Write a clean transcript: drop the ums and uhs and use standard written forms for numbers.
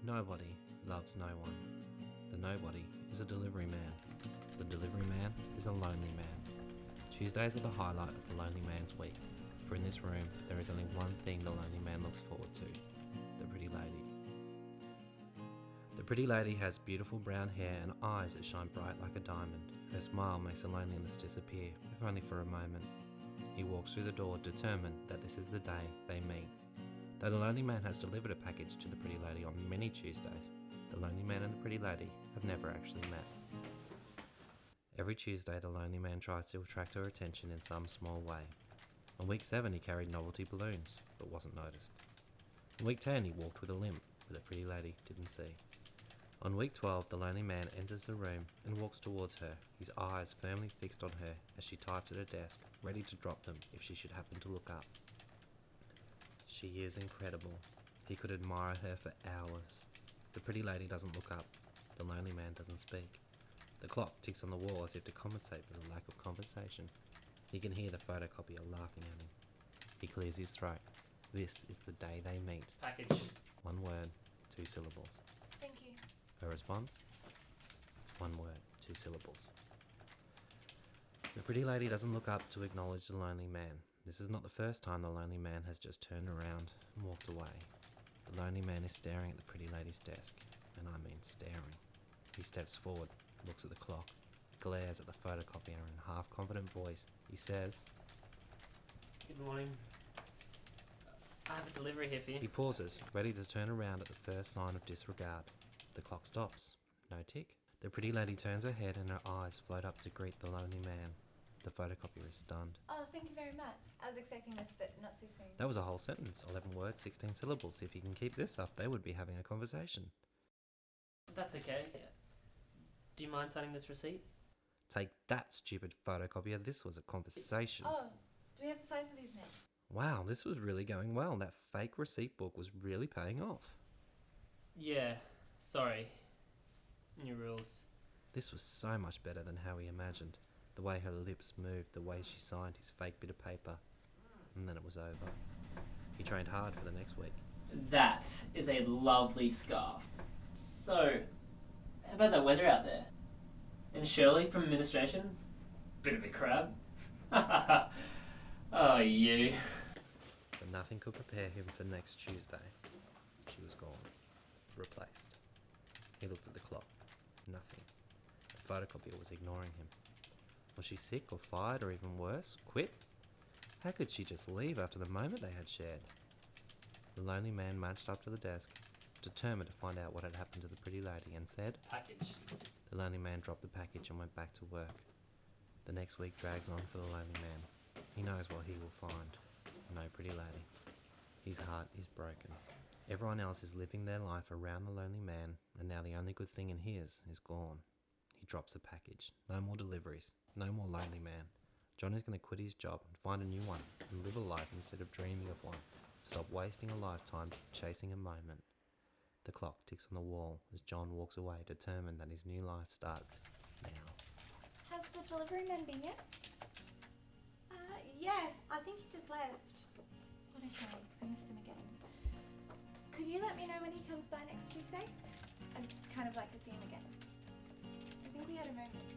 Nobody loves no one. The nobody is a delivery man. The delivery man is a lonely man. Tuesdays are the highlight of the lonely man's week, for in this room there is only one thing the lonely man looks forward to: the pretty lady. The pretty lady has beautiful brown hair and eyes that shine bright like a diamond. Her smile makes the loneliness disappear, if only for a moment. He walks through the door, determined that this is the day they meet. Though the lonely man has delivered a package to the pretty lady on many Tuesdays, the lonely man and the pretty lady have never actually met. Every Tuesday, the lonely man tries to attract her attention in some small way. On week 7, he carried novelty balloons, but wasn't noticed. On week 10, he walked with a limp, but the pretty lady didn't see. On week 12, the lonely man enters the room and walks towards her, his eyes firmly fixed on her as she types at her desk, ready to drop them if she should happen to look up. She is incredible. He could admire her for hours. The pretty lady doesn't look up. The lonely man doesn't speak. The clock ticks on the wall as if to compensate for the lack of conversation. He can hear the photocopier laughing at him. He clears his throat. This is the day they meet. Package. 1 word, 2 syllables. Thank you. Her response? 1 word, 2 syllables. The pretty lady doesn't look up to acknowledge the lonely man. This is not the first time the lonely man has just turned around and walked away. The lonely man is staring at the pretty lady's desk, and I mean staring. He steps forward, looks at the clock, glares at the photocopier in a half-confident voice. He says, Good morning. I have a delivery here for you. He pauses, ready to turn around at the first sign of disregard. The clock stops. No tick. The pretty lady turns her head and her eyes float up to greet the lonely man. The photocopier is stunned. Oh, thank you very much. I was expecting this, but not so soon. That was a whole sentence, 11 words, 16 syllables. If he can keep this up, they would be having a conversation. That's okay. Do you mind signing this receipt? Take that, stupid photocopier. This was a conversation. Oh, do we have to sign for these now? Wow, this was really going well. That fake receipt book was really paying off. Yeah, sorry. New rules. This was so much better than how he imagined. The way her lips moved, the way she signed his fake bit of paper. And then it was over. He trained hard for the next week. That is a lovely scarf. So, how about that weather out there? And Shirley from administration? Bit of a crab. Oh, you. But nothing could prepare him for next Tuesday. She was gone. Replaced. He looked at the clock. Nothing. The photocopier was ignoring him. Was she sick or fired or even worse, quit? How could she just leave after the moment they had shared? The lonely man marched up to the desk, determined to find out what had happened to the pretty lady, and said, Package. The lonely man dropped the package and went back to work. The next week drags on for the lonely man. He knows what he will find. No pretty lady. His heart is broken. Everyone else is living their life around the lonely man, and now the only good thing in his is gone. He drops the package. No more deliveries. No more lonely man. John is going to quit his job and find a new one and live a life instead of dreaming of one. Stop wasting a lifetime chasing a moment. The clock ticks on the wall as John walks away, determined that his new life starts now. Has the delivery man been yet? Yeah, I think he just left. What a shame. I missed him again. Could you let me know when he comes by next Tuesday? I'd kind of like to see him again. I think we had a moment.